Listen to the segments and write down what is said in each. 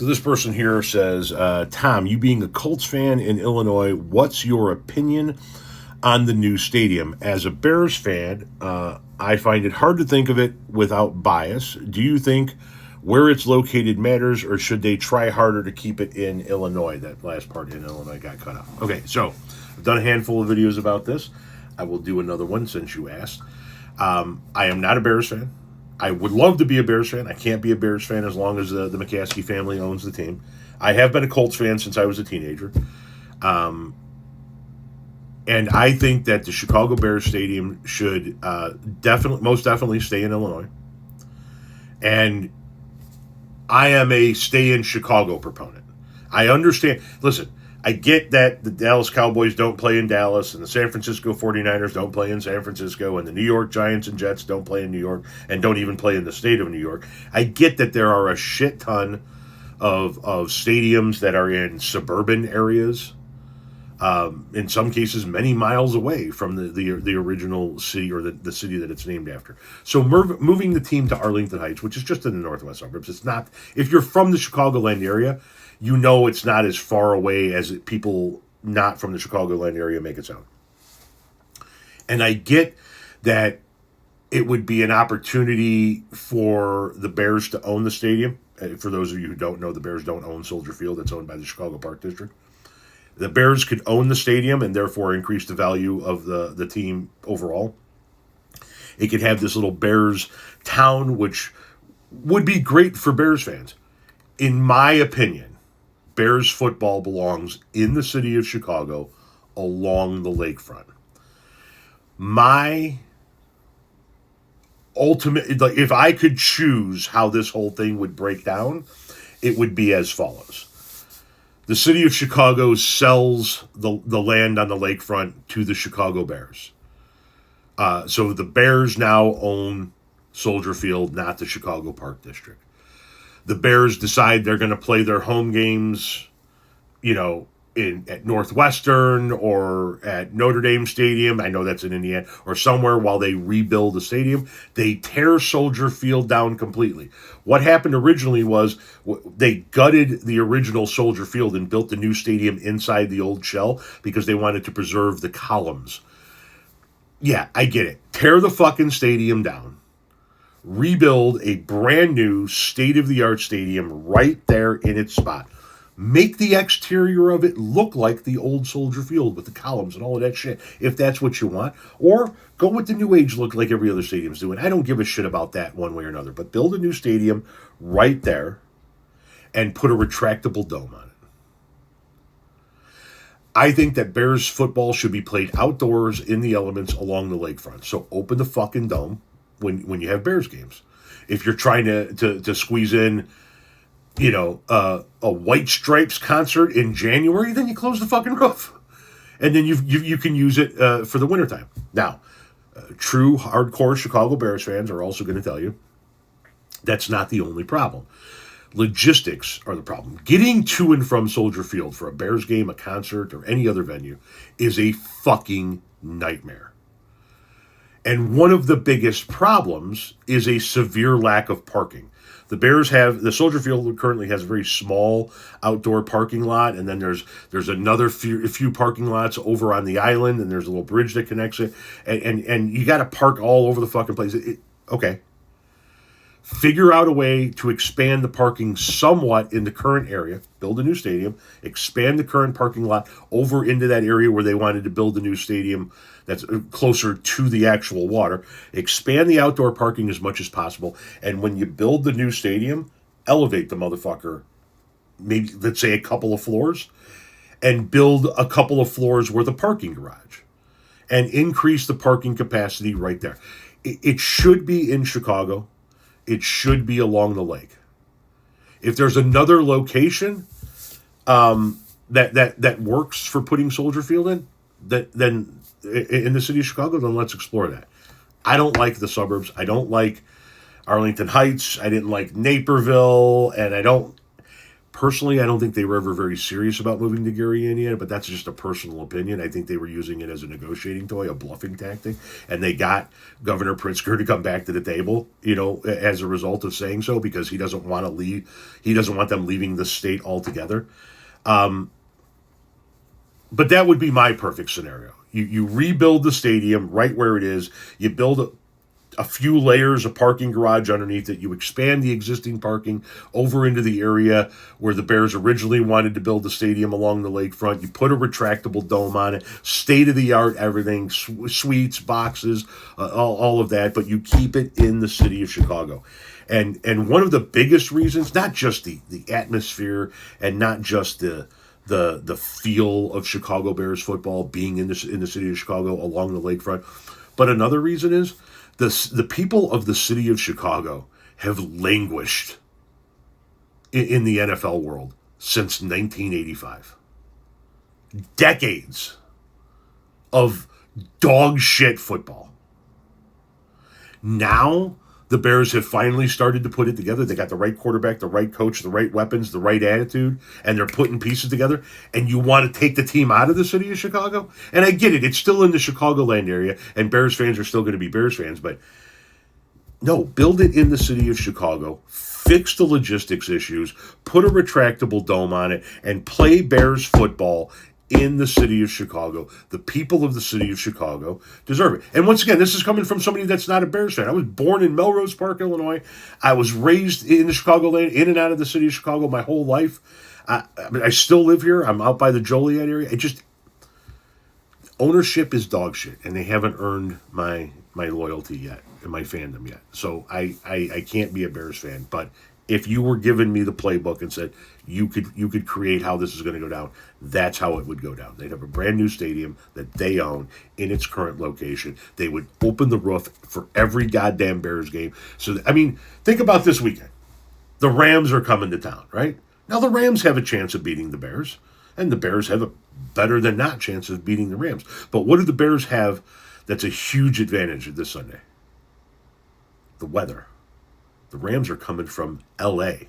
So this person here says, Tom, you being a Colts fan in Illinois, what's your opinion on the new stadium? As a Bears fan, I find it hard to think of it without bias. Do you think where it's located matters, or should they try harder to keep it in Illinois? That last part in Illinois got cut off. Okay, so I've done a handful of videos about this. I will do another one since you asked. I am not a Bears fan. I would love to be a Bears fan. I can't be a Bears fan as long as the McCaskey family owns the team. I have been a Colts fan since I was a teenager. And I think that the Chicago Bears Stadium should most definitely stay in Illinois. And I am a stay in Chicago proponent. I understand. Listen, I get that the Dallas Cowboys don't play in Dallas, and the San Francisco 49ers don't play in San Francisco, and the New York Giants and Jets don't play in New York, and don't even play in the state of New York. I get that there are a shit ton of stadiums that are in suburban areas, in some cases many miles away from the original city, or the city that it's named after. So moving the team to Arlington Heights, which is just in the northwest suburbs, it's not, if you're from the Chicagoland area, you know it's not as far away as people not from the Chicagoland area make it sound. And I get that it would be an opportunity for the Bears to own the stadium. For those of you who don't know, the Bears don't own Soldier Field. It's owned by the Chicago Park District. The Bears could own the stadium and therefore increase the value of the team overall. It could have this little Bears town, which would be great for Bears fans. In my opinion, Bears football belongs in the city of Chicago along the lakefront. My ultimate, like, if I could choose how this whole thing would break down, it would be as follows. The city of Chicago sells the land on the lakefront to the Chicago Bears. So the Bears now own Soldier Field, not the Chicago Park District. The Bears decide they're going to play their home games, at Northwestern or at Notre Dame Stadium. I know that's in Indiana, or somewhere while they rebuild the stadium. They tear Soldier Field down completely. What happened originally was they gutted the original Soldier Field and built the new stadium inside the old shell because they wanted to preserve the columns. Yeah, I get it. Tear the fucking stadium down. Rebuild a brand new state-of-the-art stadium right there in its spot. Make the exterior of it look like the old Soldier Field with the columns and all of that shit, if that's what you want. Or go with the new age look like every other stadium's doing. I don't give a shit about that one way or another. But build a new stadium right there and put a retractable dome on it. I think that Bears football should be played outdoors in the elements along the lakefront. So open the fucking dome when you have Bears games. If you're trying to squeeze in, a White Stripes concert in January, then you close the fucking roof. And then you can use it for the wintertime. Now, true hardcore Chicago Bears fans are also going to tell you that's not the only problem. Logistics are the problem. Getting to and from Soldier Field for a Bears game, a concert, or any other venue is a fucking nightmare. And one of the biggest problems is a severe lack of parking. The Soldier Field currently has a very small outdoor parking lot, and then there's another few parking lots over on the island, and there's a little bridge that connects it, and you got to park all over the fucking place. Okay. Figure out a way to expand the parking somewhat in the current area, build a new stadium, expand the current parking lot over into that area where they wanted to build the new stadium that's closer to the actual water, expand the outdoor parking as much as possible, and when you build the new stadium, elevate the motherfucker, maybe, let's say, a couple of floors, and build a couple of floors worth of parking garage, and increase the parking capacity right there. It should be in Chicago. It should be along the lake. If there's another location that works for putting Soldier Field in, then in the city of Chicago, then let's explore that. I don't like the suburbs. I don't like Arlington Heights. I didn't like Naperville, and I don't Personally, I don't think they were ever very serious about moving to Gary, Indiana, but that's just a personal opinion. I think they were using it as a negotiating toy, a bluffing tactic, and they got Governor Pritzker to come back to the table, as a result of saying so, because he doesn't want to leave. He doesn't want them leaving the state altogether. But that would be my perfect scenario. You rebuild the stadium right where it is. You build a few layers of parking garage underneath it. You expand the existing parking over into the area where the Bears originally wanted to build the stadium along the lakefront. You put a retractable dome on it, state-of-the-art everything, suites, boxes, all of that, but you keep it in the city of Chicago. And one of the biggest reasons, not just the atmosphere and not just the feel of Chicago Bears football being in the city of Chicago along the lakefront, but another reason is the people of the city of Chicago have languished in the NFL world since 1985. Decades of dog shit football. Now the Bears have finally started to put it together. They got the right quarterback, the right coach, the right weapons, the right attitude, and they're putting pieces together. And you want to take the team out of the city of Chicago? And I get it. It's still in the Chicagoland area, and Bears fans are still going to be Bears fans. But no, build it in the city of Chicago. Fix the logistics issues. Put a retractable dome on it, and play Bears football in the city of Chicago. The people of the city of Chicago deserve it. And once again, this is coming from somebody that's not a Bears fan. I was born in Melrose Park, Illinois. I was raised in the Chicagoland, in and out of the city of Chicago my whole life. I still live here. I'm out by the Joliet area. Ownership is dog shit, and they haven't earned my loyalty yet and my fandom yet. So I can't be a Bears fan. But if you were giving me the playbook and said you could create how this is going to go down, that's how it would go down. They'd have a brand new stadium that they own in its current location. They would open the roof for every goddamn Bears game. So, think about this weekend. The Rams are coming to town, right? Now the Rams have a chance of beating the Bears, and the Bears have a better than not chance of beating the Rams. But what do the Bears have that's a huge advantage this Sunday? The weather. The Rams are coming from L.A.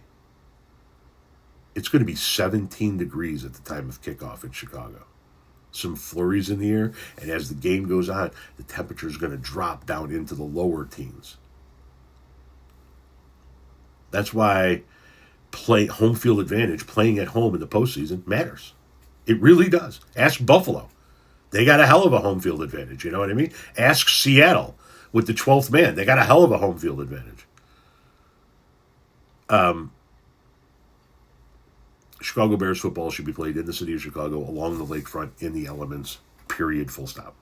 It's going to be 17 degrees at the time of kickoff in Chicago. Some flurries in the air, and as the game goes on, the temperature is going to drop down into the lower teens. That's why home field advantage, playing at home in the postseason, matters. It really does. Ask Buffalo. They got a hell of a home field advantage, you know what I mean? Ask Seattle with the 12th man. They got a hell of a home field advantage. Chicago Bears football should be played in the city of Chicago along the lakefront in the elements, period, full stop.